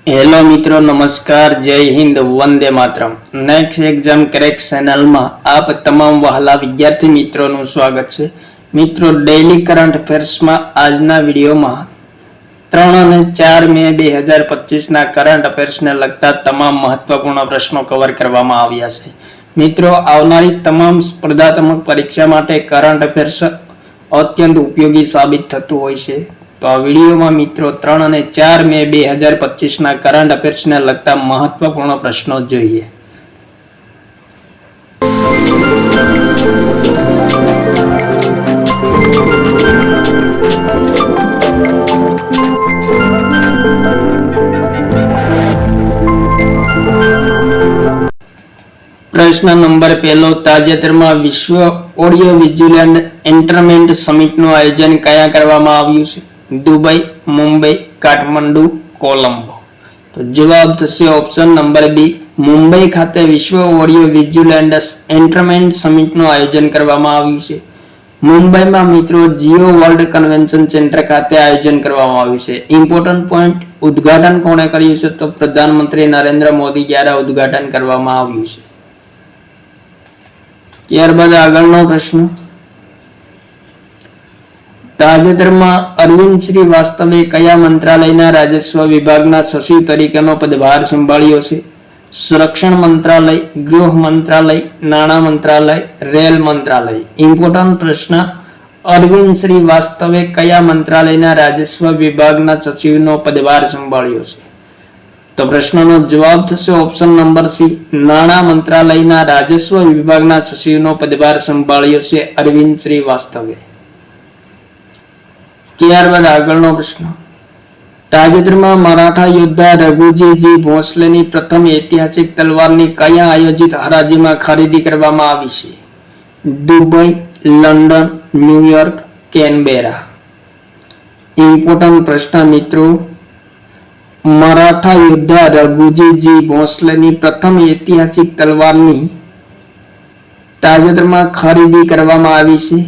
Hello मित्रों, नमस्कार, जय Hind, Vande Mataram. Next exam correct channel में आप तमाम वहाला विद्यार्थी मित्रों નું સ્વાગત છે। મિત્રો, ડેઈલી કરંટ અફેર્સ માં આજના વિડિયોમાં 3 અને 4 મે 2025 ના કરંટ અફેર્સ ને લગતા તમામ મહત્વપૂર્ણ પ્રશ્નો કવર કરવામાં આવ્યા છે। મિત્રો, આવનારી તમામ સ્પર્ધાત્મક પરીક્ષા માટે કરંટ અફેર્સ અત્યંત ઉપયોગી સાબિત થતું હોય છે। तो आ वीडियो में मित्रों 3 અને 4 મે 2025 ना करंट अफेर्स ने लगता महत्वपूर्ण प्रश्नों જોઈએ। प्रश्न नंबर 1 ताजेतरमा विश्व ऑडियो विज्युअल एंटरटेनमेंट समिट નું આયોજન કયા કરવામાં આવ્યું છે? दुबई, मुंबई, काठमांडू, कोलंबो। तो जवाब थशे ऑप्शन नंबर बी, मुंबई खाते विश्व ऑडियो विज्युअल एंटरटेनमेंट समिट નું आयोजन કરવામાં આવ્યું છે। મુંબઈમાં મિત્રો જીઓ વર્લ્ડ કન્વેન્શન સેન્ટર ખાતે આયોજન કરવામાં આવ્યું છે। ઇમ્પોર્ટન્ટ પોઈન્ટ, ઉદ્ઘાટન કોણે કર્યું છે? તો પ્રધાનમંત્રી નરેન્દ્ર મોદી દ્વારા ઉદ્ઘાટન કરવામાં આવ્યું છે। ત્યારબાદ આગળનો પ્રશ્ન, તાજેતરમાં અરવિંદ શ્રીવાસ્તવે કયા મંત્રાલયના રાજસ્વ વિભાગના સચિવ તરીકેનો પદભાર સંભાળ્યો છે? સંરક્ષણ મંત્રાલય, ગૃહ મંત્રાલય, નાણાં મંત્રાલય, રેલ મંત્રાલય। ઇમ્પોર્ટન્ટ પ્રશ્ન, અરવિંદ શ્રીવાસ્તવે કયા મંત્રાલયના રાજસ્વ વિભાગના સચિવનો પદભાર સંભાળ્યો છે? તો પ્રશ્નનો જવાબ થશે ઓપ્શન નંબર સી, નાણાં મંત્રાલયના રાજસ્વ વિભાગના સચિવનો પદભાર સંભાળ્યો છે અરવિંદ શ્રીવાસ્તવે। ત્યારબાદ આગળનો પ્રશ્ન, તાજેતરમાં મરાઠા યોદ્ધા રઘુજીજી ભોંસલેની પ્રથમ ઐતિહાસિક તલવારની કયા આયોજિત હરાજીમાં ખરીદી કરવામાં આવી છે? Dubai, London, New York, Canberra. Important પ્રશ્ન મિત્રો, મરાઠા યોદ્ધા રઘુજીજી ભોંસલેની પ્રથમ ઐતિહાસિક તલવારની તાજેતરમાં ખરીદી કરવામાં આવી છે?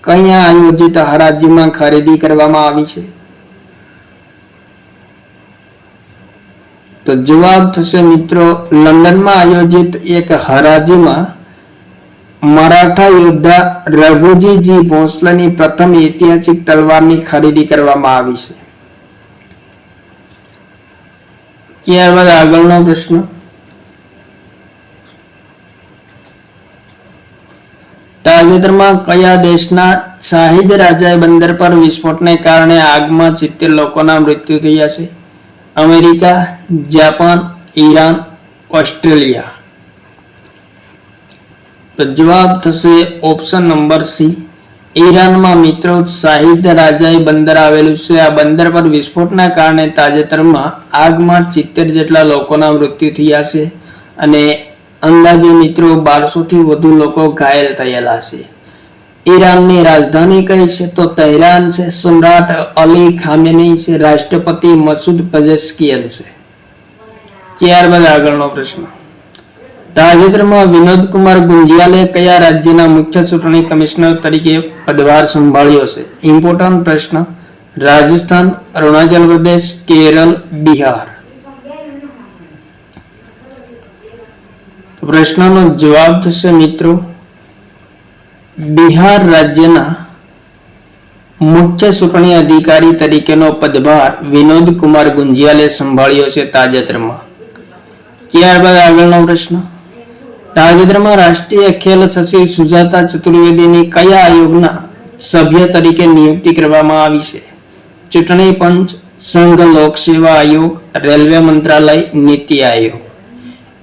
કયા આયોજિત હરાજીમાં ખરીદી કરવામાં આવી છે? તો જવાબ થશે મિત્રો લંડનમાં આયોજિત એક હરાજીમાં મરાઠા યોદ્ધા રઘુજીજી ભોંસલેની પ્રથમ ઐતિહાસિક તલવારની ખરીદી કરવામાં આવી છે। ત્યારબાદ આગળનો પ્રશ્ન, તાજેતરમાં કયા દેશના શાહિદ રાજાએ બંદર પર વિસ્ફોટને કારણે આગમાં 70 લોકોના મૃત્યુ થયા છે? America, Japan, Iran, Australia. તો જવાબ થશે ઓપ્શન નંબર સી, ઈરાનમાં મિત્રો શાહિદ રાજાએ બંદર આવેલું છે। આ બંદર પર વિસ્ફોટના કારણે તાજેતરમાં આગમાં 70 જેટલા લોકોના મૃત્યુ થયા છે અને અંદાજે મિત્રો 1200 થી વધુ લોકો ઘાયલ થયેલા છે। ઈરાનની રાજધાની કઈ છે? તો તહેરાન છે। સમ્રાટ અલી ખામેની છે, રાષ્ટ્રપતિ મસૂદ પઝેશ્કિયન છે। ત્યારબાદ આગળનો પ્રશ્ન, તાજેતરમાં વિનોદ કુમાર ગુંજિયાલે કયા રાજ્યના મુખ્ય ચૂંટણી કમિશનર તરીકે પદભાર સંભાળ્યો છે? ઇમ્પોર્ટન્ટ પ્રશ્ન, રાજસ્થાન, અરુણાચલ પ્રદેશ, કેરળ, બિહાર। પ્રશ્નનો જવાબ થશે મિત્રો બિહાર રાજ્યના મુખ્ય ચૂંટણી અધિકારી તરીકેનો પદભાર વિનોદ કુમાર ગુંજિયાલે સંભાળ્યો છે તાજેતરમાં। ત્યારબાદ આગળનો પ્રશ્ન, તાજેતરમાં રાષ્ટ્રીય ખેલ સચિવ સુજાતા ચતુર્વેદીની કયા આયોગના સભ્ય તરીકે નિયુક્તિ કરવામાં આવી છે? ચૂંટણી પંચ, સંઘ લોક સેવા આયોગ, રેલવે મંત્રાલય, નીતિ આયોગ।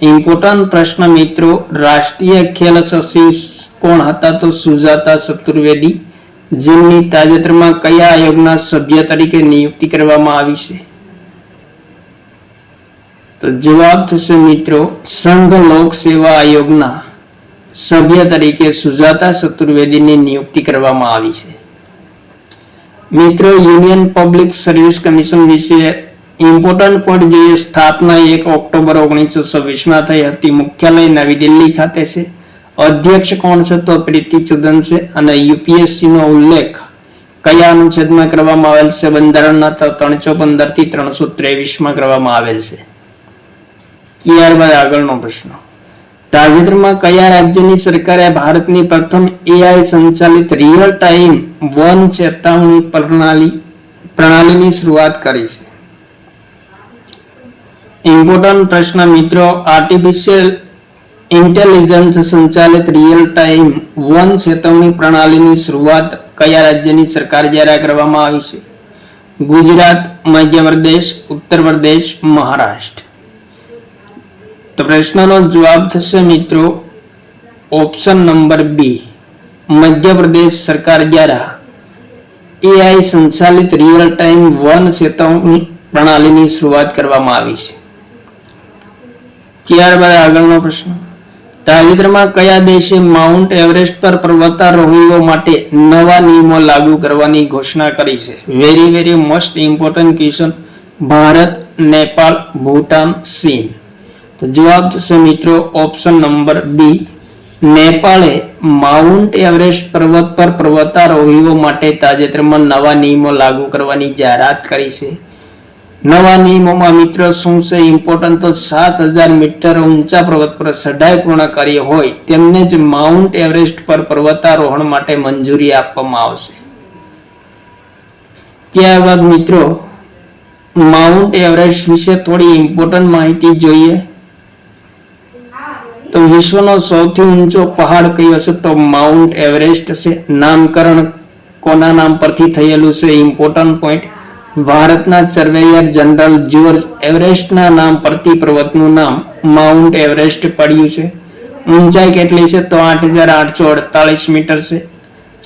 ઇમ્પોર્ટન્ટ પ્રશ્ન મિત્રો, રાષ્ટ્રીય ખેલ સચિવ કોણ હતા? તો સુજાતા ચતુર્વેદી, જેમની તાજેતરમાં કયા આયોગના સભ્ય તરીકે નિયુક્તિ કરવામાં આવી છે? તો જવાબ થશે મિત્રો સંઘ લોક સેવા આયોગના સભ્ય તરીકે સુજાતા ચતુર્વેદીની નિયુક્તિ કરવામાં આવી છે। મિત્રો, યુનિયન પબ્લિક સર્વિસ કમિશન વિશે ઇમ્પોર્ટન્ટ પોઈન્ટ જોઈએ। સ્થાપના 1 ઓક્ટોબર 1926 માં થઈ હતી। મુખ્યાલય નવી દિલ્હી ખાતે છે। અધ્યક્ષ કોણ છે? તો પ્રીતિ ચુદન છે અને યુપીએસસી નો ઉલ્લેખ કયા અનુચ્છેદમાં કરવામાં આવેલ છે? બંધારણના 315 થી 323 માં કરવામાં આવેલ છે. ત્યારબાદ આગળનો પ્રશ્ન, તાજેતરમાં કયા રાજ્યની સરકારે ભારતની પ્રથમ AI સંચાલિત રિયલ ટાઈમ વન ચેતવણી પ્રણાલીની શરૂઆત કરી છે? ઇમ્પોર્ટન્ટ પ્રશ્ન મિત્રો, આર્ટિફિશિયલ ઇન્ટેલિજન્સ સંચાલિત રિયલ ટાઈમ વન ચેતવણી પ્રણાલીની શરૂઆત કયા રાજ્યની સરકાર દ્વારા કરવામાં આવી છે? ગુજરાત, મધ્યપ્રદેશ, ઉત્તર પ્રદેશ, મહારાષ્ટ્ર. તો પ્રશ્નનો જવાબ થશે મિત્રો ઓપ્શન નંબર બી, મધ્યપ્રદેશ સરકાર દ્વારા AI સંચાલિત રિયલ ટાઈમ વન ચેતવણી પ્રણાલીની શરૂઆત કરવામાં આવી છે. ત્યારબાદ આગળનો પ્રશ્ન, તાજેતરમાં કયા દેશે માઉન્ટ એવરેસ્ટ પર પર્વતારોહીઓ માટે નવા નિયમો લાગુ કરવાની ઘોષણા કરી છે? Very most important question. Bharat, Nepal, Bhutan, ચીન. તો જવાબ થશે મિત્રો ઓપ્શન નંબર બી, નેપાળે માઉન્ટ એવરેસ્ટ પર્વત પર પર્વતારોહીઓ માટે તાજેતરમાં નવા નિયમો લાગુ કરવાની જાહેરાત કરી છે. નવા નિયમોમાં મિત્રો શું છે? ઇમ્પોર્ટન્ટ તો 7000 મીટર ઊંચા પર્વત પર ચઢાઈ પૂર્ણ કરી હોય તેમને જ માઉન્ટ એવરેસ્ટ પર પર્વતારોહણ માટે મંજૂરી આપવામાં આવશે. ત્યારબાદ મિત્રો માઉન્ટ એવરેસ્ટ વિશે થોડી ઇમ્પોર્ટન્ટ માહિતી જોઈએ. તો વિશ્વનો સૌથી ઊંચો પહાડ કયો છે? તો માઉન્ટ એવરેસ્ટ છે. નામકરણ કોના નામ પરથી થયેલું છે? ઇમ્પોર્ટન્ટ પોઈન્ટ, ભારતના સર્વેયર જનરલ જ્યોર્જ એવરેસ્ટના નામ પરથી પર્વતનું નામ માઉન્ટ એવરેસ્ટ પડ્યું છે. ઊંચાઈ કેટલી છે? તો 8848 મીટર છે.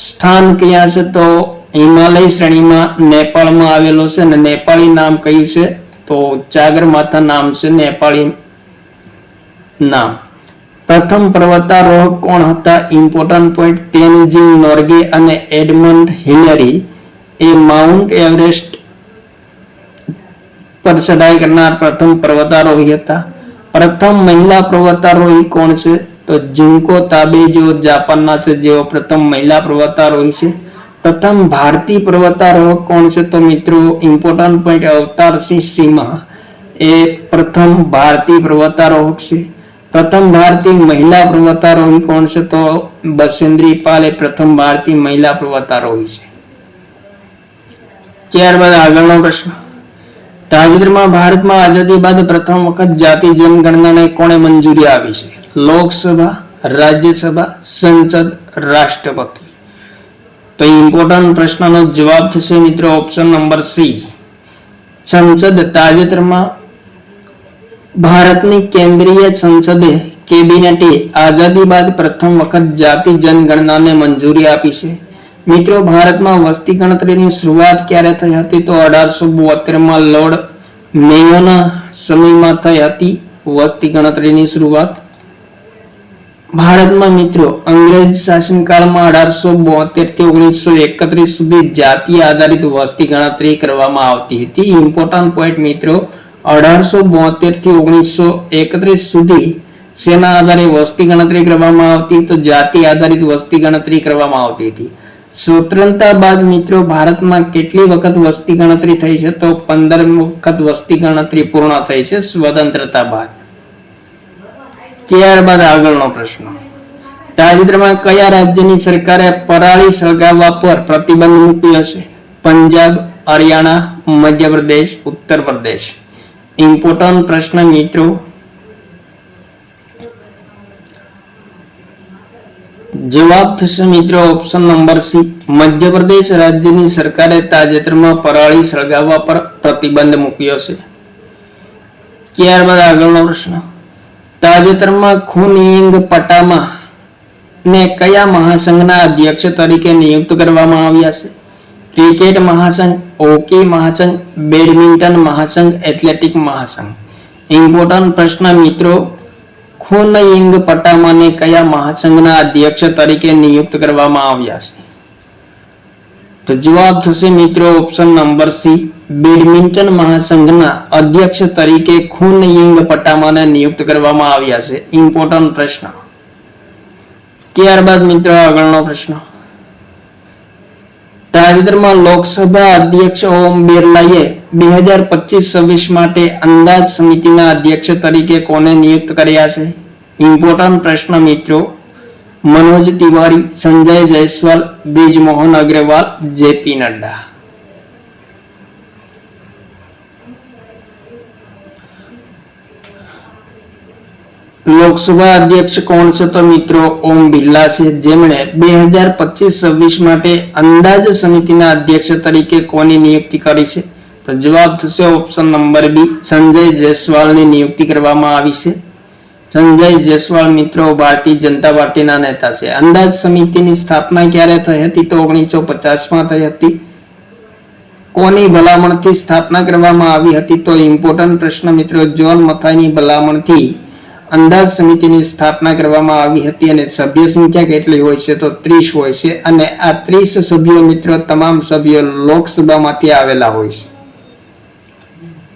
સ્થાન ક્યાં છે? તો હિમાલય શ્રેણીમાં નેપાળમાં આવેલો છે અને નેપાળી નામ કયું છે? તો ચાગરમાથા નામ છે નેપાળી નામ. પ્રથમ પર્વતારોહક કોણ હતા? ઇમ્પોર્ટન્ટ પોઈન્ટ, તેનજીંગ નોર્ગે અને એડમંડ હિલેરી એ માઉન્ટ એવરેસ્ટ પર ચઢાઈ કરનાર પ્રથમ પર્વતારોહી હતા. પ્રથમ મહિલા પર્વતારોહી કોણ છે? તો જુન્કો તાબે, જેઓ જાપાનના છે, જેઓ પ્રથમ મહિલા પર્વતારોહી છે. પ્રથમ ભારતીય પર્વતારોહક કોણ છે? તો મિત્રો ઇમ્પોર્ટન્ટ પોઈન્ટ, અવતારસિંહ સિંહ એ પ્રથમ ભારતીય પર્વતારોહક છે. પ્રથમ ભારતીય મહિલા પર્વતારોહી કોણ છે? તો બસેન્દ્રી પાલ એ પ્રથમ ભારતીય મહિલા પર્વતારોહી છે. ત્યારબાદ આગળનો પ્રશ્ન, તાજેતરમાં ભારતમાં આઝાદી બાદ પ્રથમ વખત જાતિ જનગણનાને કોણે મંજૂરી આપી છે? લોકસભા, રાજ્યસભા, સંસદ, રાષ્ટ્રપતિ. તો ઇમ્પોર્ટન્ટ પ્રશ્નનો જવાબ થશે મિત્રો ઓપ્શન નંબર સી, સંસદ. તાજેતરમાં ભારતની કેન્દ્રીય સંસદે કેબિનેટે આઝાદી બાદ પ્રથમ વખત જાતિ જનગણનાને મંજૂરી આપી છે. મિત્રો ભારતમાં વસ્તી ગણતરીની શરૂઆત ક્યારે થઈ હતી? તો 1872માં લોર્ડ મેયોના સમયમાં થઈ હતી વસ્તી ગણતરીની શરૂઆત. ભારતમાં મિત્રો અંગ્રેજ શાસનકાળમાં 1872 થી 1931 સુધી જાતિ આધારિત વસ્તી ગણતરી કરવામાં આવતી હતી. ઇમ્પોર્ટન્ટ પોઈન્ટ મિત્રો, 1872 થી 1931 સુધી શેના આધારે વસ્તી ગણતરી કરવામાં આવતી? તો જાતિ આધારિત વસ્તી ગણતરી કરવામાં આવતી હતી. સ્વતંત્રતા બાદ મિત્રો ભારતમાં કેટલી વખત વસ્તી ગણતરી થઈ છે? તો 15 વખત વસ્તી ગણતરી પૂર્ણ થઈ છે સ્વતંત્રતા બાદ. ત્યારબાદ આગળનો પ્રશ્ન, તાજેતરમાં કયા રાજ્યની સરકારે પરાળી સળગાવવા પર પ્રતિબંધ મૂક્યો છે? પંજાબ, હરિયાણા, મધ્યપ્રદેશ, ઉત્તર પ્રદેશ. ઇમ્પોર્ટન્ટ પ્રશ્ન મિત્રો, જવાબ થશે મિત્રો ઓપ્શન નંબર સી, મધ્યપ્રદેશ રાજ્યની સરકારે તાજેતરમાં પરાળી સળગાવવા પર પ્રતિબંધ મૂક્યો છે. ત્યારબાદ આગળનો પ્રશ્ન, તાજેતરમાં ખુનયિંગ પટામા ને કયા મહાસંઘના અધ્યક્ષ તરીકે નિયુક્ત કરવામાં આવ્યા છે? ક્રિકેટ મહાસંઘ, હોકી મહાસંઘ, બેડમિન્ટન મહાસંઘ, એથ્લેટિક મહાસંઘ. ઇમ્પોર્ટન્ટ પ્રશ્ન મિત્રો, ખુનયિંગ પટામાને કયા મહાસંઘના અધ્યક્ષ તરીકે નિયુક્ત કરવામાં આવ્યા છે? તો જવાબ થશે મિત્રો ઓપ્શન નંબર સી, બેડમિન્ટન મહાસંઘના અધ્યક્ષ તરીકે ખુનયિંગ પટામાને નિયુક્ત કરવામાં આવ્યા છે. ઇમ્પોર્ટન્ટ પ્રશ્ન. ત્યારબાદ મિત્રો આગળનો પ્રશ્ન, તાજેતરમાં લોકસભા અધ્યક્ષ ઓમ બિરલાએ 2025-26 માટે અંદાજ સમિતિના અધ્યક્ષ તરીકે કોને નિયુક્ત કર્યા છે? ઇમ્પોર્ટન્ટ પ્રશ્ન મિત્રો. મનોજ તિવારી, સંજય જયસ્વાલ, બ્રિજમોહન અગ્રવાલ, જેપી નડ્ડા. લોકસભા અધ્યક્ષ કોણ છે? તો મિત્રો ઓમ બિરલા છે, જેમણે 2025-26 માટે અંદાજ સમિતિના અધ્યક્ષ તરીકે કોની નિયુક્તિ કરી છે? તો જવાબ થશે ઓપ્શન નંબર બી, સંજય જયસ્વાલની નિયુક્તિ કરવામાં આવી છે. સંજય જયસ્વાલ મિત્રો ભારતીય જનતા પાર્ટીના નેતા છે. અંદાજ સમિતિની સ્થાપના ક્યારે થઈ હતી? તો 1950માં થઈ હતી. કોની ભલામણથી સ્થાપના કરવામાં આવી હતી? તો ઇમ્પોર્ટન્ટ પ્રશ્ન મિત્રો, જ્હોન મથાઈની ભલામણથી અંદાજ સમિતિની સ્થાપના કરવામાં આવી હતી. અને સભ્ય સંખ્યા કેટલી હોય છે? તો 30 હોય છે. અને આ 30 સભ્યો મિત્રો તમામ સભ્યો લોકસભામાંથી આવેલા હોય છે.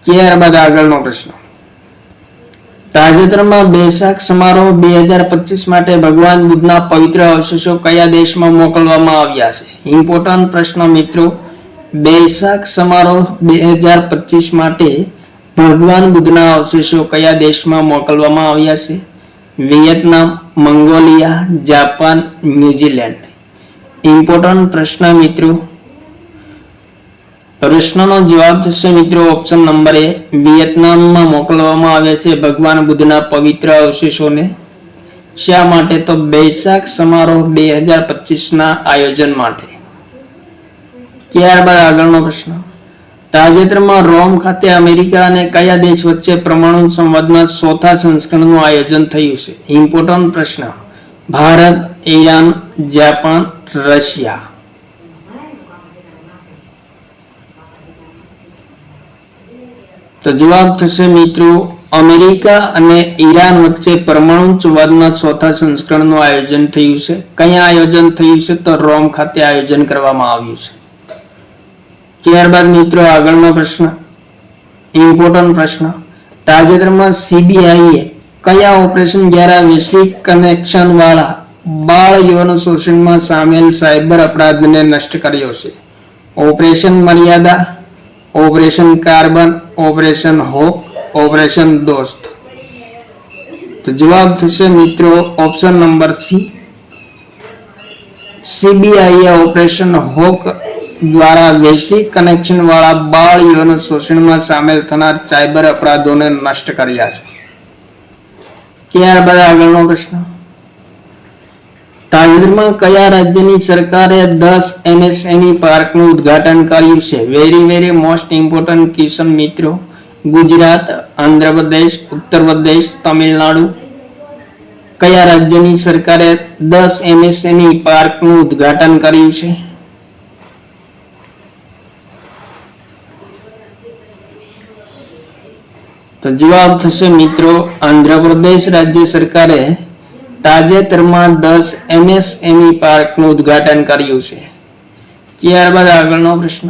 ત્યારબાદ આગળનો પ્રશ્ન. તાજેતરમાં બેસાખ સમારોહ 2025 માટે ભગવાન બુદ્ધના પવિત્ર અવશેષો કયા દેશમાં મોકલવામાં આવ્યા છે? ઇમ્પોર્ટન્ટ પ્રશ્ન મિત્રો, બેસાખ સમારોહ 2025 માટે ભગવાન બુદ્ધના અવશેષો કયા દેશમાં મોકલવામાં આવ્યા છે? Vietnam, Mongolia, Japan, New Zealand. Important પ્રશ્ન મિત્રો. પ્રશ્નનો જવાબ થશે મિત્રો ઓપ્શન નંબર એ, વિયેતનામમાં મોકલવામાં આવે છે ભગવાન બુદ્ધના પવિત્ર અવશેષોને. શા માટે? તો બેસાખ સમારોહ 2025ના આયોજન માટે. ત્યારબાદ આગળનો પ્રશ્ન. તાજેતરમાં રોમ ખાતે અમેરિકા અને કયા દેશ વચ્ચે પરમાણુ સંવાદના ચોથા સંસ્કરણનું આયોજન થયું છે? ઇમ્પોર્ટન્ટ પ્રશ્ન. Bharat, Iran, Japan, Russia. તો જવાબ થશે મિત્રો અમેરિકા અને ઈરાન વચ્ચે પરમાણુ સંવાદના ચોથા સંસ્કરણનું આયોજન થયું છે. કયા આયોજન થયું છે? તો રોમ ખાતે આયોજન કરવામાં આવ્યું છે. ત્યારબાદ મિત્રો આગળનો પ્રશ્ન, ઇમ્પોર્ટન્ટ પ્રશ્ન. તાજેતરમાં સીબીઆઈએ કયા ઓપરેશન દ્વારા વૈશ્વિક કનેક્શન વાળા બાળ યૌન શોષણમાં સામેલ સાયબર અપરાધને નષ્ટ કર્યો છે? ઓપરેશન મર્યાદા, operation carbon, operation hoc, operation દોસ્ત. તો જવાબ થશે મિત્રો ઓપ્શન નંબર સી, સીબીઆઈએ ઓપરેશન હોક દ્વારા વૈશ્વિક કનેક્શન વાળા બાળ યૌન શોષણમાં સામેલ થનાર સાયબર અપરાધોને નષ્ટ કર્યા છે. ત્યારબાદ આગળનો પ્રશ્ન. તાજેતરમાં કયા રાજ્યની સરકારે 10 MSME પાર્કનું ઉદ્ઘાટન કર્યું છે? વેરી મોસ્ટ ઇમ્પોર્ટન્ટ ક્વેશ્ચન મિત્રો. ગુજરાત, આંધ્રપ્રદેશ, ઉત્તર પ્રદેશ, તમિલનાડુ. કયા રાજ્યની સરકારે 10 MSME પાર્કનું ઉદ્ઘાટન કર્યું છે? તો જવાબ થશે મિત્રો આંધ્રપ્રદેશ રાજ્ય સરકારે તાજેતરમાં 10 MSME પાર્કનું ઉદ્ઘાટન કર્યું છે. ત્યારબાદ આગળનો પ્રશ્ન.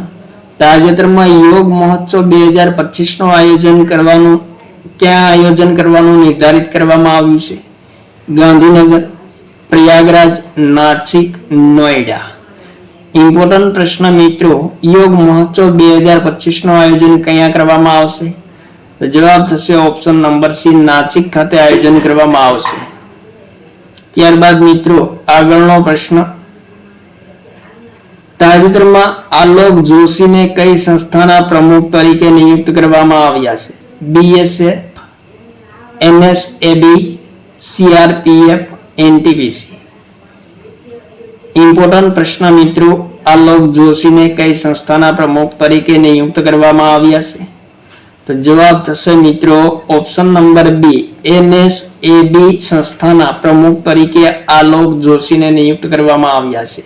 તાજેતરમાં યોગ મહોત્સવ 2025 નું આયોજન કરવાનું નિર્ધારિત કરવામાં આવ્યું છે? ગાંધીનગર, પ્રયાગરાજ, નાસિક, નોઈડા. ઇમ્પોર્ટન્ટ પ્રશ્ન મિત્રો, યોગ મહોત્સવ 2025 નું આયોજન ક્યાં કરવામાં આવશે? તો જવાબ થશે ઓપ્શન નંબર સી, નાસિક ખાતે આયોજન કરવામાં આવશે. ત્યારબાદ મિત્રો આગળનો પ્રશ્ન. તાજેતરમાં આલોક જોશીને કઈ સંસ્થાના પ્રમુખ તરીકે નિયુક્ત કરવામાં આવ્યા છે? BSF, NSAB, CRPF, NTPC. Important પ્રશ્ન મિત્રો, આલોક જોશીને કઈ સંસ્થાના પ્રમુખ તરીકે નિયુક્ત કરવામાં આવ્યા છે? તો જવાબ થશે મિત્રો ઓપ્શન નંબર બી, NSAB સંસ્થાના પ્રમુખ તરીકે આલોક જોશીને નિયુક્ત કરવામાં આવ્યા છે.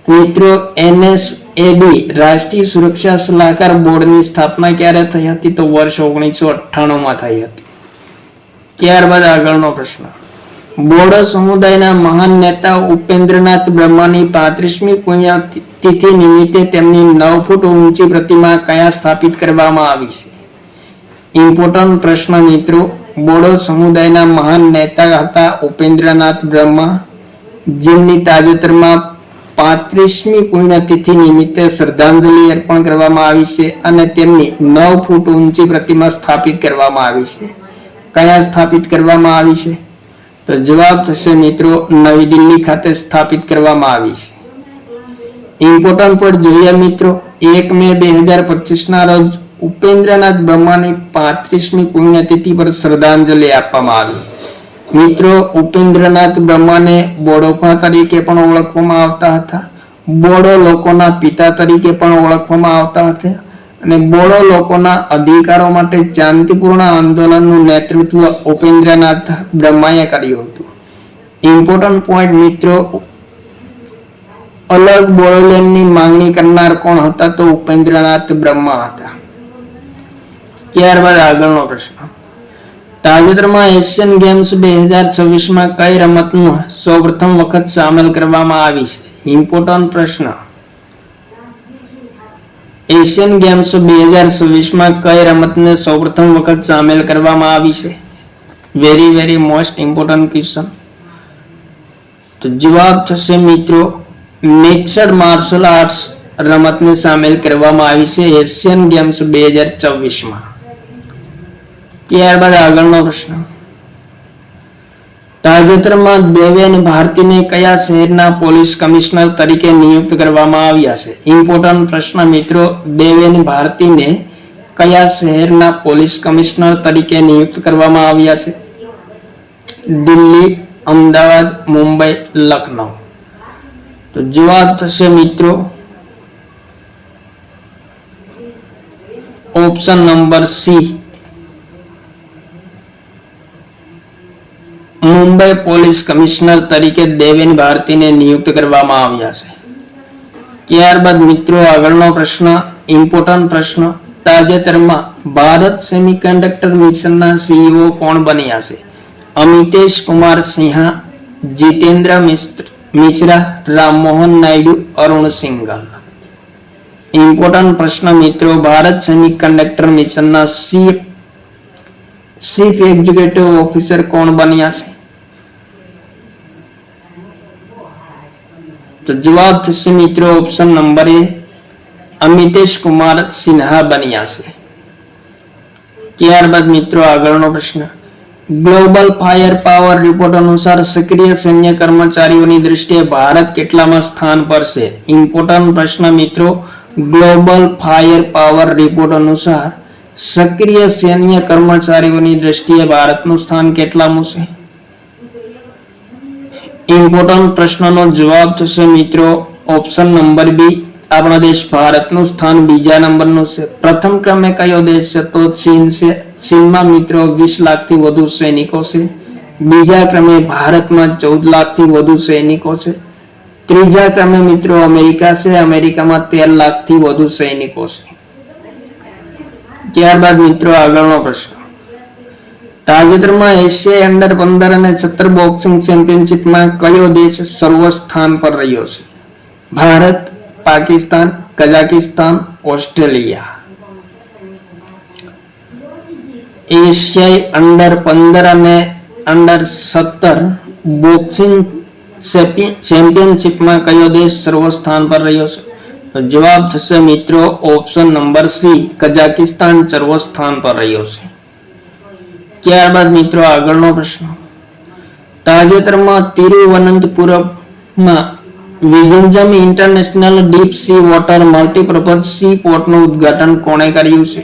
મિત્રો NSAB રાષ્ટ્રીય સુરક્ષા સલાહકાર બોર્ડની સ્થાપના ક્યારે થઈ હતી? તો વર્ષ 1998માં થઈ હતી. ત્યારબાદ આગળનો પ્રશ્ન. બોડો સમુદાયના મહાન નેતા ઉપેન્દ્રનાથ બ્રહ્માની 35મી પુણ્યતિથિ નિમિત્તે તેમની 9 ફૂટ ઊંચી પ્રતિમા ક્યાં સ્થાપિત કરવામાં આવી છે? ઇમ્પોર્ટન્ટ પ્રશ્ન મિત્રો. બોડો સમુદાયના મહાન નેતા હતા ઉપેન્દ્રનાથ બ્રહ્મા, જેમની તાજેતરમાં 35મી પુણ્યતિથિ નિમિત્તે શ્રદ્ધાંજલિ અર્પણ કરવામાં આવી છે અને તેમની 9 ફૂટ ઊંચી પ્રતિમા સ્થાપિત કરવામાં આવી છે. કયા સ્થાપિત કરવામાં આવી છે? તો જવાબ થશે મિત્રો નવી દિલ્હી ખાતે સ્થાપિત કરવામાં આવી છે. ઇમ્પોર્ટન્ટ પોઈન્ટ જોઈએ મિત્રો. 1 મે 2025 ના રોજ ઉપેન્દ્રનાથ બ્રહ્માની 35મી પુણ્યતિથિ પર શ્રદ્ધાંજલિ આપવામાં આવી. મિત્રો ઉપેન્દ્રનાથ બ્રહ્માને બોડોફા તરીકે પણ ઓળખવામાં આવતા હતા, બોડો લોકોના પિતા તરીકે પણ ઓળખવામાં આવતા હતા અને બોડો લોકોના અધિકારો માટે શાંતિપૂર્ણ આંદોલનનું નેતૃત્વ ઉપેન્દ્રનાથ બ્રહ્માએ કર્યું હતું. ઇમ્પોર્ટન્ટ પોઈન્ટ મિત્રો, અલગ બોડોલેન્ડની માંગણી કરનાર કોણ હતા? તો ઉપેન્દ્રનાથ બ્રહ્મા હતા. ત્યારબાદ આગળનો પ્રશ્ન. તાજેતરમાં એશિયન ગેમ્સ 2026માં કઈ રમતનું સૌપ્રથમ વખત સામેલ કરવામાં આવી છે? ઇમ્પોર્ટન્ટ પ્રશ્ન. એશિયન ગેમ્સ 2026માં કઈ રમતને સૌપ્રથમ વખત સામેલ કરવામાં આવી છે? Very most important question. તો જવાબ થશે મિત્રો મિક્સડ માર્શલ આર્ટ્સ રમતને સામેલ કરવામાં આવી છે એશિયન ગેમ્સ 2026માં. ત્યારબાદ આગળનો પ્રશ્ન. તાજેતરમાં દેવેન ભારતીને કયા શહેરના પોલીસ કમિશનર તરીકે નિયુક્ત કરવામાં આવ્યા છે? ઇમ્પોર્ટન્ટ પ્રશ્ન મિત્રો. દેવેન ભારતીને કયા શહેરના પોલીસ કમિશનર તરીકે નિયુક્ત કરવામાં આવ્યા છે? દિલ્હી, અમદાવાદ, મુંબઈ, લખનઉ. તો જવાબ થશે મિત્રો option number C, Mumbai police commissioner તરીકે દેવેન ભારતીને નિયુક્ત કરવામાં આવ્યા છે. ત્યારબાદ મિત્રો આગળનો પ્રશ્ન, ઇમ્પોર્ટન્ટ પ્રશ્ન. તાજેતરમાં ભારત સેમિકન્ડક્ટર મિશનના સીઈઓ કોણ બન્યા છે? અમિતેશ કુમાર સિંહા, જીતેન્દ્ર મિશ્રા, રામમોહન નાયડુ, અરુણ સિંઘલ. ઇમ્પોર્ટન્ટ પ્રશ્ન મિત્રો. ભારત સેમિકન્ડક્ટર મિશનના ચીફ એક્ઝિક્યુટિવ ઓફિસર કોણ બન્યા છે? તો જવાબ થશે મિત્રો ઓપ્શન નંબર એ, અમિતેશ કુમાર સિન્હા બન્યા છે. ત્યારબાદ મિત્રો આગળનો પ્રશ્ન. ગ્લોબલ ફાયર પાવર રિપોર્ટ અનુસાર સક્રિય સૈન્ય કર્મચારીઓની દ્રષ્ટિએ ભારત કેટલામાં સ્થાન પર છે? ઇમ્પોર્ટન્ટ પ્રશ્ન મિત્રો. ગ્લોબલ ફાયર પાવર રિપોર્ટ અનુસાર સક્રિય સૈન્ય કર્મચારીઓની દ્રષ્ટિએ ભારતનું સ્થાન કેટલામું છે? ઇમ્પોર્ટન્ટ પ્રશ્નનો જવાબ થશે મિત્રો ઓપ્શન નંબર બી, આપણા દેશ ભારતનું સ્થાન બીજા નંબરનું છે. પ્રથમ ક્રમે કયો દેશ છે? તો ચીન છે. ચીનમાં મિત્રો 20 લાખથી વધુ સૈનિકો છે. બીજા ક્રમે ભારતમાં 14 લાખથી વધુ સૈનિકો છે. ત્રીજા ક્રમે મિત્રો અમેરિકા છે. અમેરિકામાં 13 લાખથી વધુ સૈનિકો છે. ત્યારબાદ મિત્રો આગળનો પ્રશ્ન. તાજેતરમાં એશિયાઈ અંડર 15 અને 17 બોક્સિંગ ચેમ્પિયનશિપમાં કયો દેશ સર્વસ્થાન પર રહ્યો છે? Bharat, Pakistan, Kazakhstan, Australia. એશિયાઈ અંડર 15 અને અંડર 17 બોક્સિંગ ચેમ્પિયનશિપમાં કયો દેશ સર્વસ્થાન પર રહ્યો છે? તો જવાબ થશે મિત્રો ઓપ્શન નંબર સી, કઝાકિસ્તાન સર્વસ્થાન પર રહ્યો છે. ત્યારબાદ મિત્રો આગળનો પ્રશ્ન. તાજેતરમાં તિરુવનંતપુરમમાં Vizhinjam international deep sea water multipurpose sea પોર્ટનું ઉદ્ઘાટન કોણે કર્યું છે?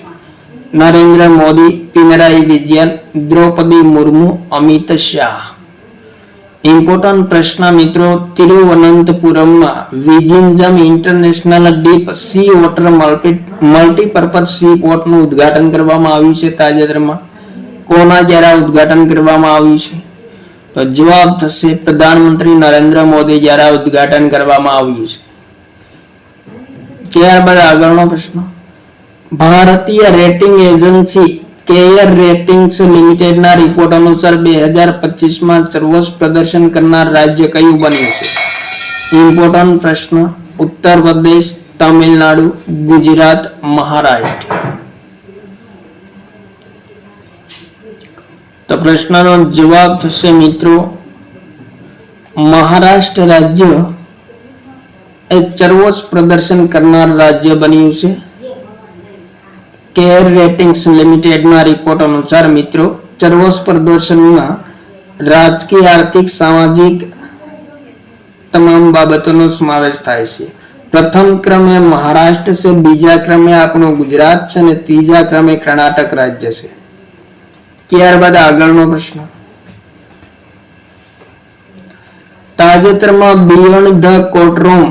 નરેન્દ્ર મોદી, પિનરાઈ વિજયન, દ્રૌપદી મુર્મુ, અમિત શાહ. ઇમ્પોર્ટન્ટ પ્રશ્ન મિત્રો. તિરુવનંતપુરમમાં Vizhinjam international deep sea water multipurpose sea પોર્ટનું ઉદ્ઘાટન કરવામાં આવ્યું છે તાજેતરમાં. કોના દ્વારા ઉદ્ઘાટન કરવામાં આવ્યું છે? તો જવાબ થશે પ્રધાનમંત્રી નરેન્દ્ર મોદી દ્વારા ઉદ્ઘાટન કરવામાં આવ્યું છે. ત્યારબાદ આગળનો પ્રશ્ન. ભારતીય રેટિંગ એજન્સી કેયર રેટિંગ્સ લિમિટેડના રિપોર્ટ અનુસાર 2025માં સર્વોચ્ચ પ્રદર્શન કરનાર રાજ્ય કયું બન્યું છે? ઇમ્પોર્ટન્ટ પ્રશ્ન. ઉત્તર પ્રદેશ, તમિલનાડુ, ગુજરાત, મહારાષ્ટ્ર. તો પ્રશ્નનો જવાબ થશે મિત્રો મહારાષ્ટ્ર રાજ્ય એ સર્વોચ્ચ પ્રદર્શન કરનાર રાજ્ય બન્યું છે? કેર રેટિંગ્સ લિમિટેડના રિપોર્ટ અનુસાર મિત્રો સર્વોચ્ચ પ્રદર્શનમાં રાજકીય, આર્થિક, સામાજિક તમામ બાબતોનો સમાવેશ થાય છે. પ્રથમ ક્રમે મહારાષ્ટ્ર છે, બીજા ક્રમે આપણું ગુજરાત છે અને ત્રીજા ક્રમે કર્ણાટક રાજ્ય છે. ત્યારબાદ આગળનો પ્રશ્ન, તાજેતરમાં beyond the courtroom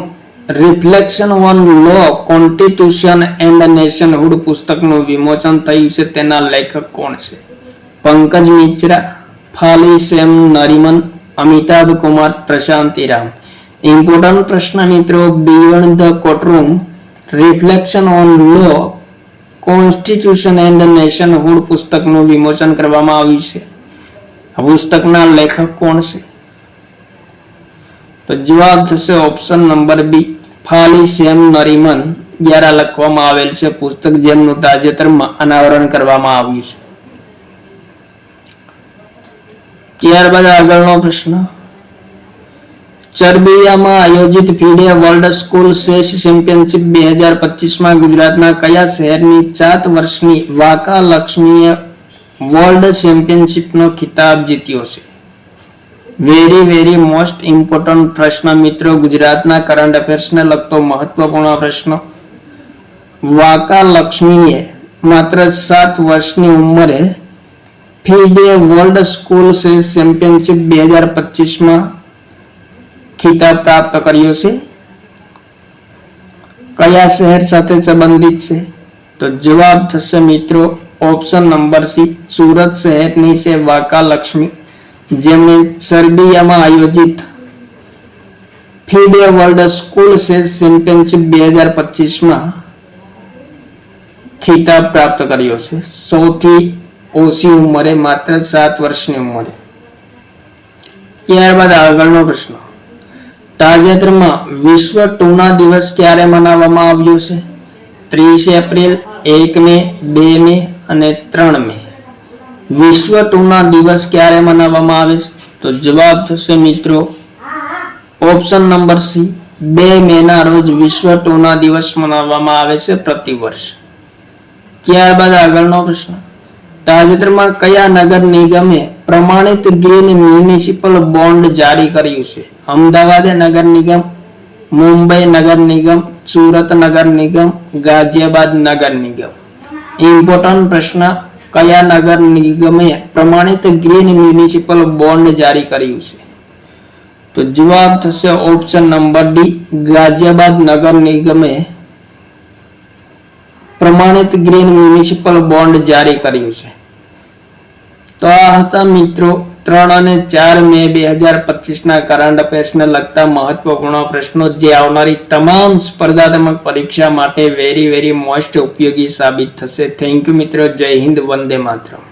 reflection on law, constitution and nationhood પુસ્તકનું વિમોચન થયું છે. તેના લેખક કોણ છે? પંકજ મિશ્રા, ફાલી સેમ નરીમન, અમિતાભ કુમાર, પ્રશાંતિ રામ. ઇમ્પોર્ટન્ટ પ્રશ્ન મિત્રો, beyond the courtroom reflection on law, constitution and nationhood પુસ્તકનું વિમોચન કરવામાં આવ્યું છે. આ પુસ્તકના લેખક કોણ છે? તો જવાબ થશે ઓપ્શન નંબર બી, ફાલી સેમ નરીમન દ્વારા લખવામાં આવેલ છે પુસ્તક, જેમનું તાજેતરમાં અનાવરણ કરવામાં આવ્યું છે. ત્યારબાદ આગળનો પ્રશ્ન, સર્બિયામાં આયોજિત FIDE world school chess championship 2025માં ગુજરાતના કયા શહેરની 7 વર્ષની વાકા લક્ષ્મીએ વર્લ્ડ ચેમ્પિયનશિપનો ખિતાબ જીત્યો છે? વેરી મોસ્ટ ઇમ્પોર્ટન્ટ પ્રશ્ન મિત્રો, ગુજરાતના કરંટ અફેર્સને લગતો મહત્વપૂર્ણ પ્રશ્ન. વાકા લક્ષ્મીએ માત્ર 7 વર્ષની ઉંમરે FIDE world school chess championship 2025માં ખિતાબ પ્રાપ્ત કર્યો છે. કયા શહેર સાથે સંબંધિત છે? તો જવાબ થશે મિત્રો ઓપ્શન નંબર સી, સુરત શહેરની છે વાકા લક્ષ્મી, જેમણે સર્બિયામાં આયોજિત FIDE world school chess championship 2025માં ખિતાબ પ્રાપ્ત કર્યો છે. સૌથી ઓછી ઉંમરે, માત્ર 7 વર્ષની ઉંમરે. ત્યારબાદ આગળનો પ્રશ્ન, તાજેતરમાં વિશ્વ ટૂના દિવસ ક્યારે મનાવવામાં આવ્યો છે? 30 એપ્રિલ, 1 મે, 2 મે અને 3 મે. વિશ્વ ટૂના દિવસ ક્યારે મનાવવામાં આવે છે? તો જવાબ થશે મિત્રો ઓપ્શન નંબર સી, 2 મેના રોજ વિશ્વ ટૂના દિવસ મનાવવામાં આવે છે પ્રતિવર્ષ. ત્યારબાદ આગળનો પ્રશ્ન, તાજેતરમાં કયા નગર નિગમે પ્રમાણિત ગ્રીન મ્યુનિસિપલ બોન્ડ જારી કર્યું છે? અમદાવાદ નગર નિગમ, મુંબઈ નગર નિગમ, સુરત નગર નિગમ, ગાઝિયાબાદ નગર નિગમ. ઇમ્પોર્ટન્ટ પ્રશ્ન, કયા નગર નિગમે પ્રમાણિત ગ્રીન મ્યુનિસિપલ બોન્ડ જારી કર્યું છે? તો જવાબ થશે ઓપ્શન નંબર ડી, ગાઝિયાબાદ નગર નિગમે પ્રમાણિત ગ્રીન મ્યુનિસિપલ બોન્ડ જારી કર્યું છે. તો આ હતા મિત્રો 3 અને 4 મે 2025ના કરંટ અફેર્સને લગતા મહત્વપૂર્ણ પ્રશ્નો, જે આવનારી તમામ સ્પર્ધાત્મક પરીક્ષા માટે વેરી મોસ્ટ ઉપયોગી સાબિત થશે. થેન્ક યુ મિત્રો. જય હિન્દ, વંદે માતરમ.